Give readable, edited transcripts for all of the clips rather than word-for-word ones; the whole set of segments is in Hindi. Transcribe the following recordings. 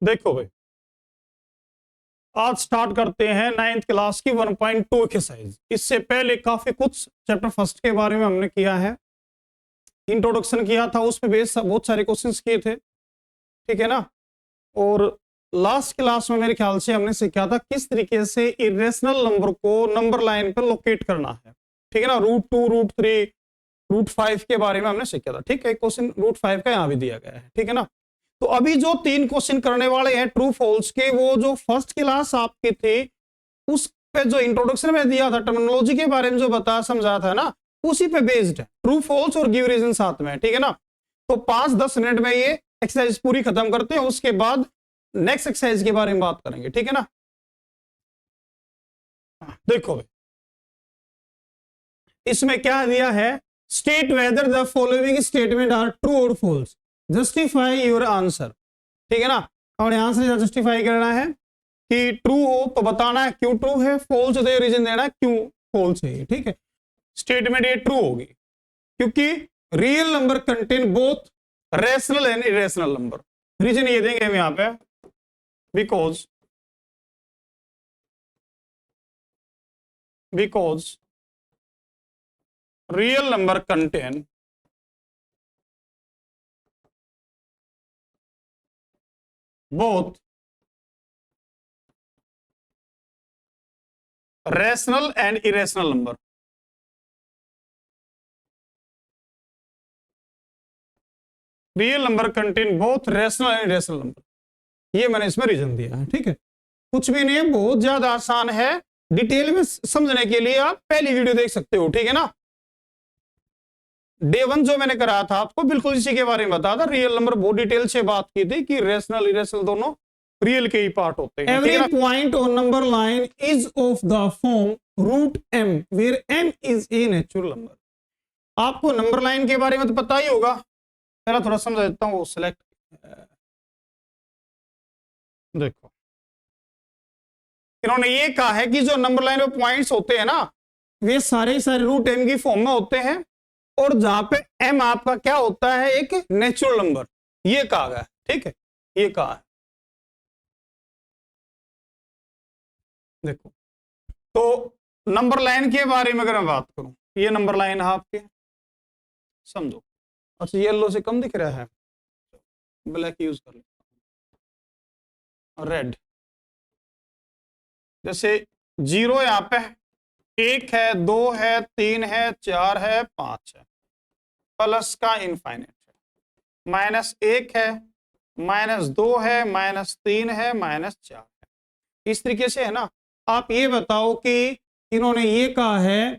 देखो भाई, आज स्टार्ट करते हैं 9th क्लास की 1.2 एक्सरसाइज। इससे पहले काफी कुछ चैप्टर फर्स्ट के बारे में हमने किया है, इंट्रोडक्शन किया था, उस पे बेस बहुत सारे क्वेश्चंस किए थे, ठीक है ना। और लास्ट क्लास में मेरे ख्याल से हमने सीखा था किस तरीके से इरेशनल नंबर को नंबर लाइन पर लोकेट करना है, ठीक है ना। √2, √3, √5 के बारे में हमने सीखा था, ठीक है। क्वेश्चन √5 का यहाँ भी दिया गया है, ठीक है ना। तो अभी जो 3 क्वेश्चन करने वाले हैं ट्रू फॉल्स के, वो जो फर्स्ट क्लास आपकी थी उस पे जो इंट्रोडक्शन में दिया था, टर्मिनोलॉजी के बारे में जो बताया समझाया था ना, उसी पे बेस्ड है। ट्रू फॉल्स और गिव रीजन साथ में, ठीक है ना। तो 5-10 मिनट में ये एक्सरसाइज पूरी खत्म करते हैं, उसके बाद नेक्स्ट एक्सरसाइज के बारे में बात करेंगे, ठीक है ना। देखो इसमें क्या दिया है, state whether the following statement are true और फॉल्स, जस्टिफाई योर आंसर, ठीक है ना। और आंसर जस्टिफाई करना है कि ट्रू हो तो बताना है क्यों ट्रू है, फॉल्स तो रीजन देना है क्यों फॉल्स है, ठीक है। स्टेटमेंट ये ट्रू होगी क्योंकि real number contain both rational and irrational number. Reason ये देंगे हम यहाँ पे, because real number contain both rational and irrational number। Real number contain both rational and irrational number, ये मैंने इसमें रीजन दिया है, ठीक है। कुछ भी नहीं है, बहुत ज्यादा आसान है, डिटेल में समझने के लिए आप पहली वीडियो देख सकते हो, ठीक है ना। डे 1 जो मैंने कराया था आपको बिल्कुल इसी के बारे में बताया था, रियल नंबर बहुत डिटेल से बात की थी कि रैशनल इरेशनल दोनों रियल के ही पार्ट होते हैं। Every point on number line is of the form √m where m is a natural number. आपको नंबर लाइन के बारे में तो पता ही होगा, पहला थोड़ा समझा देता हूँ। सिलेक्ट देखो, इन्होंने ये कहा है कि जो नंबर लाइन में पॉइंट्स होते हैं ना, वे सारे √m की फॉर्म में होते हैं, और जहां पे m आपका क्या होता है, एक नेचुरल नंबर, ये कहा गया, ठीक है, ये कहा है। देखो, तो नंबर लाइन के बारे में अगर मैं बात करूं, ये नंबर लाइन है आपके, समझो। अच्छा, येलो से कम दिख रहा है, ब्लैक यूज कर लेता हूं, रेड। जैसे 0 यहाँ पे 1 है, 2 है, 3 है, 4 है, 5 है, प्लस का इनफाइनाइट है, -1 है, -2 है, -3 है, -4 है। इस तरीके से है ना। आप ये बताओ कि इन्होंने ये कहा है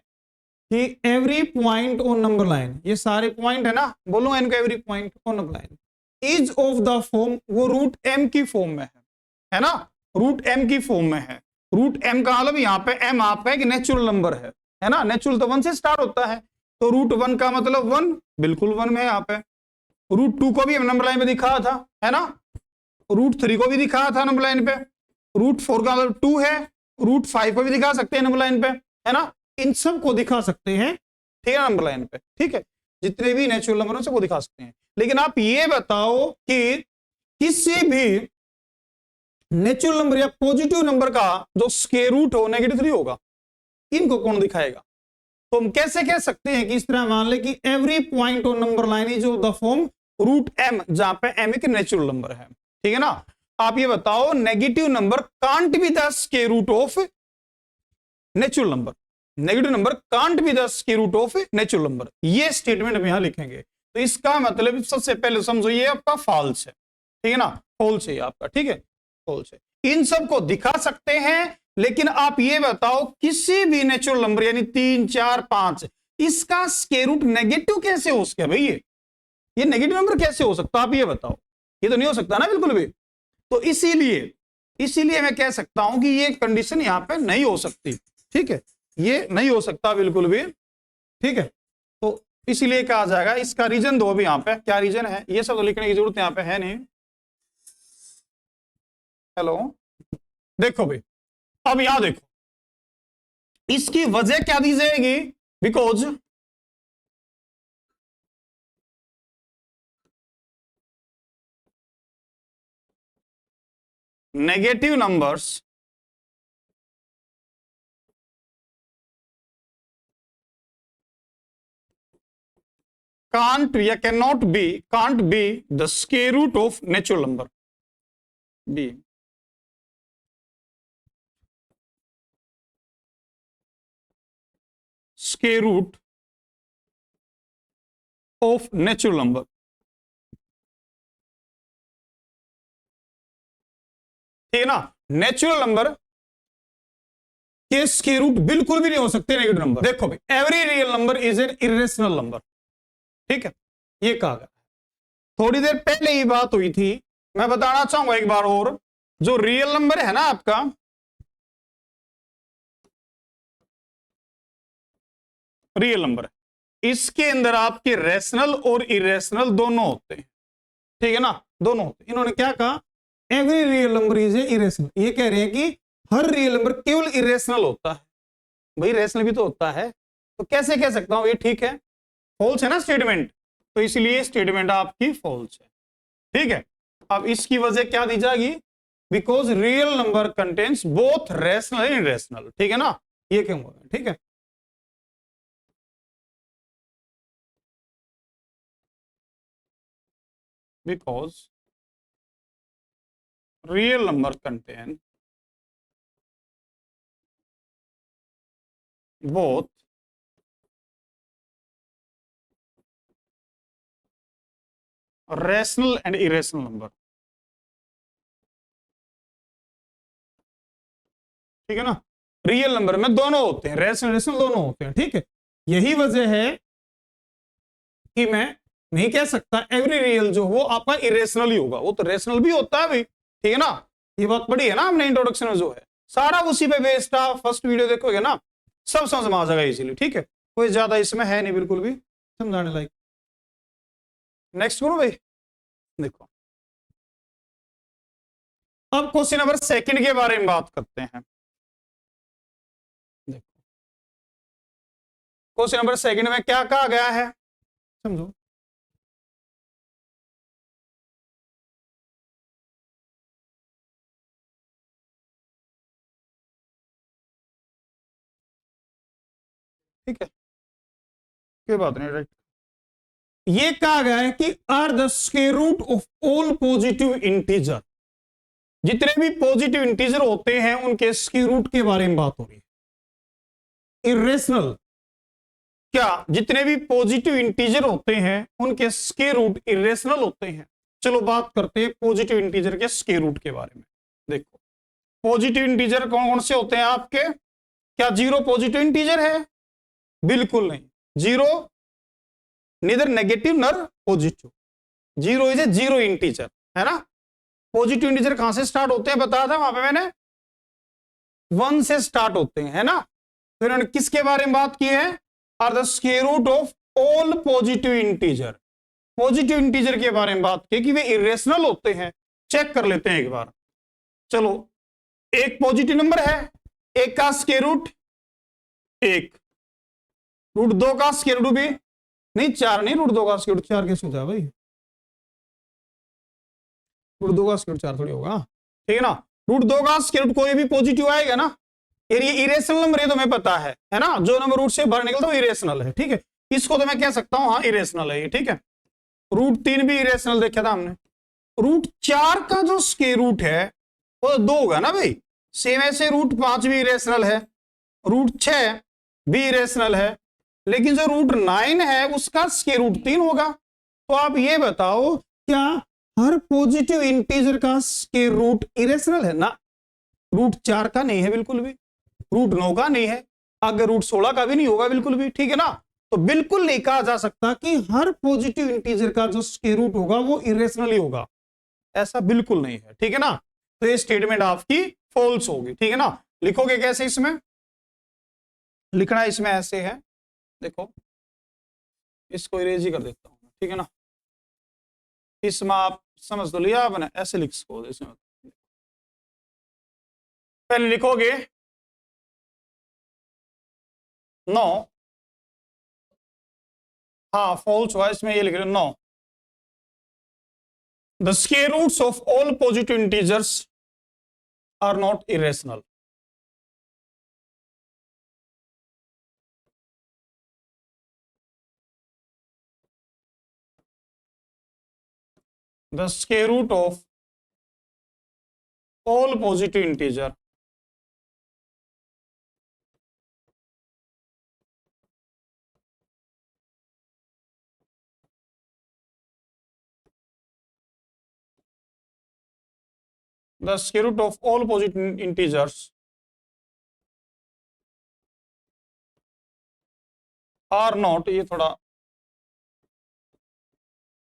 कि every point on number line, ये सारे पॉइंट है ना, बोलो इनको every point on number line is of the form, वो √m की फॉर्म में है ना, √m की फॉर्म में है। √m का मतलब यहाँ पे m आपका एक नेचुरल नंबर है ना, नेचुरल तो 1 से स्टार्ट होता है, तो √1 का मतलब 1, बिल्कुल 1 में यहाँ पे। √2 को भी हम नंबर लाइन पे दिखाया था, है ना, √3 को भी दिखाया था नंबर लाइन पे, √4 का मतलब 2 है, √5 को भी दिखा सकते हैं नंबर लाइन पे, है ना। इन सब को दिखा सकते हैं, ठीक है, नंबर लाइन पे, ठीक है। जितने भी नेचुरल नंबर सबको दिखा सकते हैं। लेकिन आप ये बताओ कि किसी भी नेचुरल नंबर या पॉजिटिव नंबर का जो स्क्वायर रूट हो -3 होगा, इनको कौन दिखाएगा। तो हम कैसे कह सकते हैं कि इस तरह मान ले कि every point on number line is of the form √m, जहां पे m एक नेचुरल नंबर है, ठीक है ना। आप ये बताओ negative number can't be the square root of natural number, negative number can't be the square root of natural number, ये स्टेटमेंट हम यहां लिखेंगे। तो इसका मतलब सबसे पहले समझो ये आपका फॉल्स है, ठीक है ना, फॉल्स है आपका, ठीक है, फॉल्स है। इन सब को दिखा सकते हैं, लेकिन आप ये बताओ किसी भी नेचुरल नंबर यानी 3, 4, 5, इसका स्क्वायर रूट नेगेटिव कैसे हो सकता है भाई, ये नेगेटिव नंबर कैसे हो सकता है, आप ये बताओ। ये तो नहीं हो सकता ना बिल्कुल भी। तो इसीलिए मैं कह सकता हूं कि ये कंडीशन यहां पे नहीं हो सकती, ठीक है, ये नहीं हो सकता बिल्कुल भी, ठीक है। तो इसीलिए कहा जाएगा, इसका रीजन दो भी यहां पे, क्या रीजन है, ये सब तो लिखने की जरूरत यहां पे है नहीं। हेलो, देखो भाई, अब यहां देखो, इसकी वजह क्या दी जाएगी, बिकॉज नेगेटिव नंबर्स can't या can't be the square root of natural number. B. Square root of natural number. ठीक है ना, नेचुरल नंबर के स्क्वायर रूट बिल्कुल भी नहीं हो सकते नेगेटिव नंबर। देखो भाई, every real number is an irrational number, ठीक है, ये कहा गया। थोड़ी देर पहले ही बात हुई थी, मैं बताना चाहूंगा एक बार और, जो रियल नंबर है ना आपका, रियल नंबर, इसके अंदर आपके रैशनल और इरेशनल दोनों होते हैं, ठीक है ना, दोनों होते हैं। इन्होंने क्या कहा, every real number is irrational. ये कह रहे हैं कि हर रियल नंबर केवल इरेशनल होता है। भाई रैशनल भी तो होता है, तो कैसे कह सकता हूं ये ठीक है, फॉल्स है ना स्टेटमेंट, तो इसलिए स्टेटमेंट आपकी फॉल्स है, ठीक है। अब इसकी वजह क्या दी जाएगी, because real number contains both rational and irrational, ठीक है ना, ये क्यों होगा, ठीक है। Because real number contain both rational and irrational number, ठीक है ना, रियल नंबर में दोनों होते हैं, रैशनल इरेशनल दोनों होते हैं, ठीक है। यही वजह है कि मैं नहीं कह सकता एवरी रियल जो वो आपका इरेशनल ही होगा, वो तो रैशनल भी होता है भाई, ठीक है ना। ये बात पढ़ी है ना हमने इंट्रोडक्शन में, जो है सारा उसी पे बेस्ड था, फर्स्ट वीडियो देखोगे ना सब समझ में आ जाएगा इजीली, ठीक है, कोई ज्यादा इसमें है नहीं बिल्कुल भी समझाने लायक। नेक्स्ट करो भाई, देखो अब क्वेश्चन नंबर सेकंड के बारे में बात करते हैं। देखो क्वेश्चन नंबर सेकंड में क्या कहा गया है, समझो। ठीक है, कोई बात नहीं, राइट। ये कहा गया है कि are the square root of all positive integer, जितने भी पॉजिटिव इंटीजर होते हैं उनके स्क्वायर रूट के बारे में बात हो रही है। इरेशनल, क्या जितने भी पॉजिटिव इंटीजर होते हैं उनके स्क्वायर रूट इरेशनल होते हैं। चलो बात करते हैं पॉजिटिव इंटीजर के स्क्वायर रूट के बारे में। देखो पॉजिटिव इंटीजर कौन कौन से होते हैं आपके, क्या जीरो पॉजिटिव इंटीजर है, बिल्कुल नहीं, जीरो नीदर नेगेटिव नर positive, zero is a zero integer, है ना। पॉजिटिव इंटीजर कहां से स्टार्ट होते हैं बताया था वहां पे मैंने, 1 से स्टार्ट होते हैं, है ना। तो इन्होंने किसके बारे में बात की है, are the square root of all positive integer, positive integer के बारे में बात की कि वे इरेशनल होते हैं। चेक कर लेते हैं एक बार, चलो एक पॉजिटिव नंबर है, एक का स्क्वायर रूट एक, रूट 2 का स्क्वायर रूट भी नहीं, 4 नहीं, रूट 2 का स्क्वायर रूट 4 कैसे होता है भाई, रूट 2 का स्क्वायर रूट 4 थोड़ी होगा, ठीक है ना। रूट 2 का स्क्वायर रूट कोई भी पॉजिटिव आएगा ना, ये इरेशनल नंबर, ये तो मैं पता है ना, जो नंबर रूट से बाहर निकलता है वो इरेशनल है, ठीक है। इसको तो मैं कह सकता हूं हाँ इरेशनल है ये, ठीक है। रूट 3 भी इरेशनल देखा था हमने। रूट 4 का जो स्क्वायर रूट है वो 2 होगा ना भाई, सेम ऐसे रूट 5 भी इरेशनल है, रूट 6 भी इरेशनल है, लेकिन जो रूट 9 है उसका स्क्वायर रूट 3 होगा। तो आप ये बताओ क्या हर पॉजिटिव इंटीजर का स्क्वायर रूट इरेशनल है ना, रूट 4 का नहीं है बिल्कुल भी, रूट 9 का नहीं है, अगर रूट 16 का भी नहीं होगा बिल्कुल भी, ठीक है ना। तो बिल्कुल नहीं कहा जा सकता कि हर पॉजिटिव इंटीजर का जो स्क्वायर रूट होगा वो इरेशनल ही होगा, ऐसा बिल्कुल नहीं है, ठीक है ना। तो ये स्टेटमेंट आपकी फॉल्स होगी, ठीक है ना। लिखोगे कैसे, इसमें लिखना इसमें ऐसे है, देखो इसको इरेज ही कर देता हूं, ठीक है ना। इसमें आप समझ तो लिया आपने, ऐसे लिख सको, इसमें पहले लिखोगे 9, हाँ फॉल्स हुआ, इसमें ये लिख रहे 9, the square roots of all positive integers are not irrational. The square root of all positive integer the square root of all positive integers are not, ये थोड़ा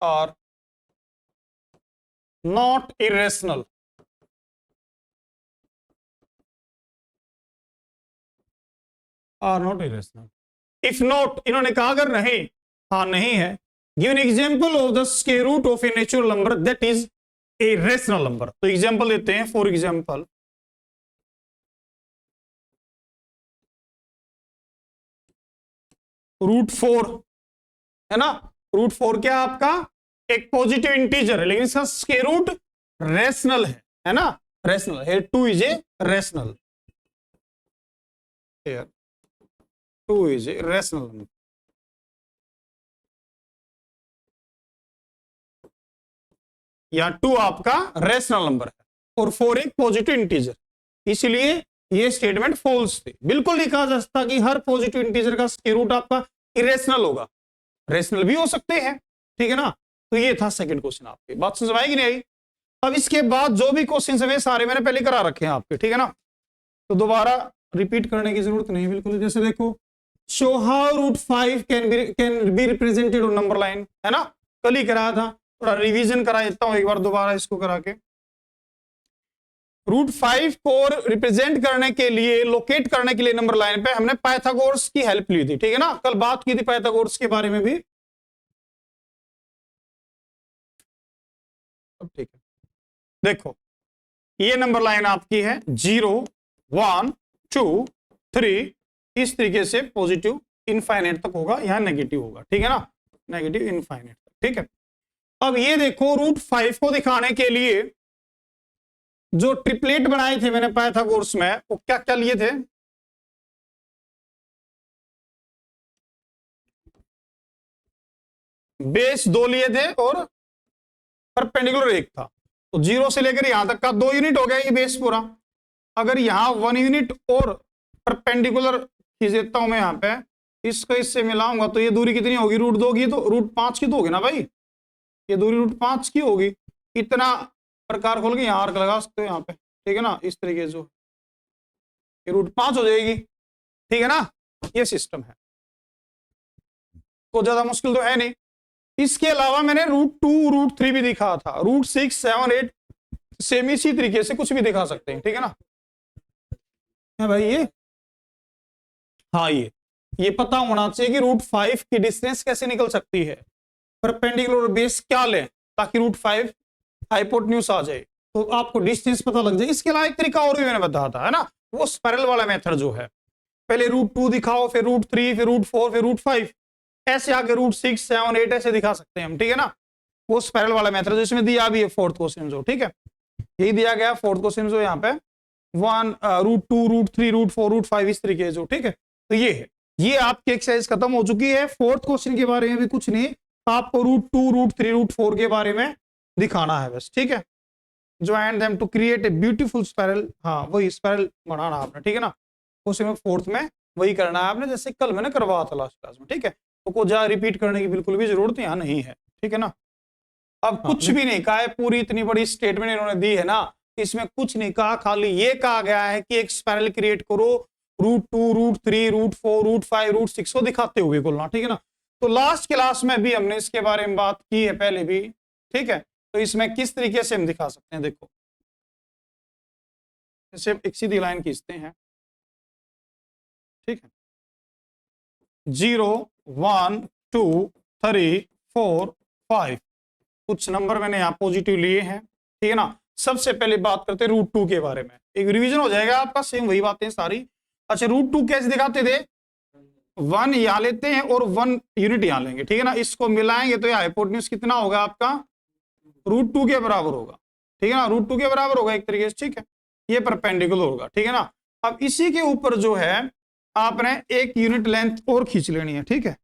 are not irrational, are not irrational. If not, इन्होंने कहा अगर नहीं, हाँ नहीं है, give an example of the square root of a natural number that is a rational number. तो एग्जांपल देते हैं, फॉर एग्जांपल √4 है ना, √4 क्या आपका एक पॉजिटिव इंटीजर है, लेकिन इसका स्क्वायर रूट रेशनल है ना, रेशनल है, 2 is a rational, 2 is a rational number. या 2 आपका रेशनल नंबर है और 4 एक पॉजिटिव इंटीजर, इसलिए ये स्टेटमेंट फॉल्स थी। बिल्कुल नहीं कहा जा सकता कि हर पॉजिटिव इंटीजर का स्क्वायर रूट आपका इरेशनल होगा, रेशनल भी हो सकते हैं, ठीक है ना। तो ये था सेकंड क्वेश्चन। आपकी बात समझ आएगी नहीं आई? अब इसके बाद जो भी क्वेश्चन है सारे मैंने पहले करा रखे हैं आपके, ठीक है ना, तो दोबारा रिपीट करने की जरूरत नहीं बिल्कुल। जैसे देखो, show how √5 can be represented on number line, है ना, कल ही कराया था, थोड़ा रिवीजन करा देता हूं एक बार दोबारा इसको करा के। √5 को रिप्रेजेंट करने के लिए, लोकेट करने के लिए नंबर लाइन पे हमने पाइथागोरस की हेल्प ली थी, ठीक है ना, कल बात की थी पाइथागोरस के बारे में भी। अब ठीक है, देखो ये नंबर लाइन आपकी है 0 1 2 3, इस तरीके से पॉजिटिव इनफाइनाइट तक होगा, यहां नेगेटिव होगा, ठीक है ना, नेगेटिव इनफाइनाइट तक, ठीक है। अब ये देखो √5 को दिखाने के लिए जो ट्रिपलेट बनाए थे मैंने पाइथागोरस में, वो क्या क्या लिए थे, बेस 2 लिए थे और परपेंडिकुलर 1 था, तो 0 से लेकर यहां तक का 2 यूनिट हो गया ये बेस पूरा। अगर यहां 1 यूनिट और परपेंडिकुलर खींच देता हूं मैं यहां पे, इसको इससे मिलाऊंगा तो ये दूरी कितनी होगी, √2 की, तो √5 की तो होगी ना भाई, ये दूरी √5 की होगी। इतना प्रकार खोल के यहाँ आर्क लगा सकते हो यहाँ पे, ठीक है ना, इस तरीके से ये √5 हो जाएगी, ठीक है ना, ये सिस्टम है, तो ज्यादा मुश्किल तो है नहीं। इसके अलावा मैंने √2 √3 भी दिखा था, √6 7 8 सेम इसी तरीके से कुछ भी दिखा सकते हैं, ठीक है ना। है भाई ये, हाँ ये पता होना चाहिए कि √5 की डिस्टेंस कैसे निकल सकती है, परपेंडिकुलर बेस क्या लें ताकि √5 हाइपोटेन्यूज आ जाए, तो आपको डिस्टेंस पता लग जाए। इसके अलावा एक तरीका और भी मैंने बताया था, है ना, वो स्पाइरल वाला मेथड जो है, पहले √2 दिखाओ, फिर √3, फिर √4, फिर √5, ऐसे आके √6 7 8 ऐसे दिखा सकते हैं हम, ठीक है ना, वो स्पाइरल वाला मेथड जो इसमें दिया भी है फोर्थ क्वेश्चन जो, ठीक है, यही दिया गया फोर्थ क्वेश्चन जो यहाँ पे 1 √2 √3 √4 √5 इस तरीके जो, ठीक है। तो ये है, ये आपकी एक्सरसाइज खत्म हो चुकी है। फोर्थ क्वेश्चन के बारे में भी कुछ नहीं, आपको √2 √3 √4 के बारे में दिखाना है बस, ठीक है। Join them to create a beautiful spiral, हाँ वही स्पाइरल बनाना आपने, ठीक है ना, उसमें फोर्थ में वही करना है आपने, जैसे कल मैंने करवाया था लास्ट क्लास में, ठीक है। तो को जा रिपीट करने की बिल्कुल भी जरूरत यहाँ नहीं है, ठीक है ना। अब कुछ भी नहीं कहा है, पूरी इतनी बड़ी स्टेटमेंट इन्होंने दी है ना, इसमें कुछ नहीं कहा, खाली ये कहा गया है कि एक स्पाइरल क्रिएट करो √2 √3 √4 √5 √6 को दिखाते हुए बोलना, ठीक है ना। तो लास्ट क्लास में भी हमने इसके बारे में बात की है पहले भी, ठीक है। तो इसमें किस तरीके से हम दिखा सकते हैं, देखो जैसे एक सीधी लाइन खींचते हैं, ठीक है, 0 1 2 3 4 5 कुछ नंबर मैंने यहाँ पॉजिटिव लिए हैं, ठीक है ना। सबसे पहले बात करते हैं √2 के बारे में, एक रिवीजन हो जाएगा आपका, सेम वही बातें सारी। अच्छा √2 कैसे दिखाते थे, 1 यहाँ लेते हैं और 1 यूनिट यहाँ लेंगे, ठीक है ना, इसको मिलाएंगे तो ये हाइपोटेन्यूज कितना होगा आपका, √2 के बराबर होगा, ठीक है ना, √2 के बराबर होगा एक तरीके से, ठीक है। ये परपेंडिकुलर होगा, ठीक है ना। अब इसी के ऊपर जो है आपने एक यूनिट लेंथ और खींच लेनी है, ठीक है,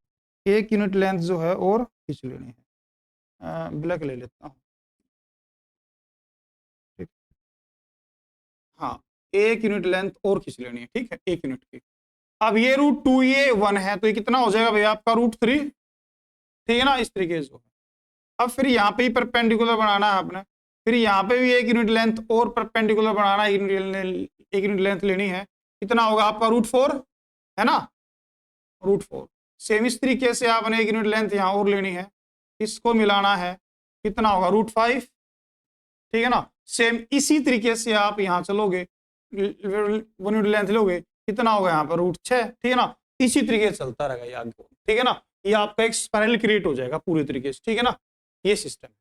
एक यूनिट लेंथ जो है और खींच लेनी है। ब्लैक ले लेता हूँ, ठीक, हाँ, एक यूनिट लेंथ और खींच लेनी है, ठीक है, एक यूनिट की। अब ये रूट 2 ये 1 है, तो ये कितना हो जाएगा भैया आपका रूट 3, ठीक है ना, इस तरीके से। अब फिर यहाँ पे ही परपेंडिकुलर बनाना है आपने, फिर यहाँ पे भी एक यूनिट लेंथ और परपेंडिकुलर बनाना है, एक यूनिट लेंथ लेनी है, कितना होगा आपका रूट 4, है ना, रूट 4। सेम इस तरीके से आपने एक यूनिट लेंथ यहाँ और लेनी है, इसको मिलाना है, कितना होगा रूट 5, ठीक है ना। सेम इसी तरीके से आप यहाँ चलोगे, 1 यूनिट लेंथ लोगे, कितना होगा यहाँ पर रूट 6, ठीक है ना। इसी तरीके से चलता रहेगा याद, ठीक है ना। ये आपका एक स्पाइरल क्रिएट हो जाएगा पूरे तरीके से, ठीक है ना, ये सिस्टम है,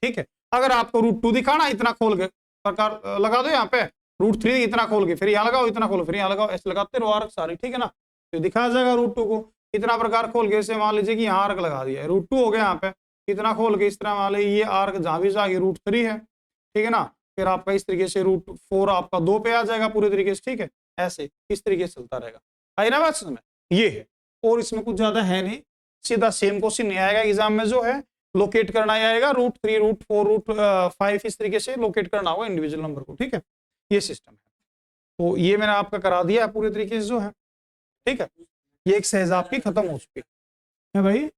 ठीक है। अगर आपको रूट 2 दिखाना इतना खोल के प्रकार लगा दो यहाँ पे, रूट 3 इतना खोल के, फिर यहाँ लगाओ, इतना खोलो, फिर यहाँ लगाओ, ऐसे लगाते रहो आर्क सारी, ठीक है ना, तो दिखा जाएगा रूट 2 को इतना प्रकार खोल के। ऐसे मान लीजिए कि यहाँ आर्क लगा दिया है, रूट 2 हो गया यहाँ पे, इतना खोल के इस तरह मान लीजिए ये आर्क जहाँ भी जाके रूट 3 है, ठीक है ना। फिर आपका इस तरीके से रूट 4 आपका 2 पे आ जाएगा पूरे तरीके से, ठीक है, ऐसे इस तरीके से चलता रहेगा। आई ना बात समझ में, ये है, और इसमें कुछ ज्यादा है नहीं, सीधा सेम क्वेश्चन नहीं आएगा एग्जाम में, जो है लोकेट करना ही आएगा, रूट 3 रूट 4 रूट 5 इस तरीके से लोकेट करना होगा इंडिविजुअल नंबर को, ठीक है, ये सिस्टम है। तो ये मैंने आपका करा दिया पूरे तरीके से जो है, ठीक है, ये एक सहज आपकी खत्म हो चुकी है भाई।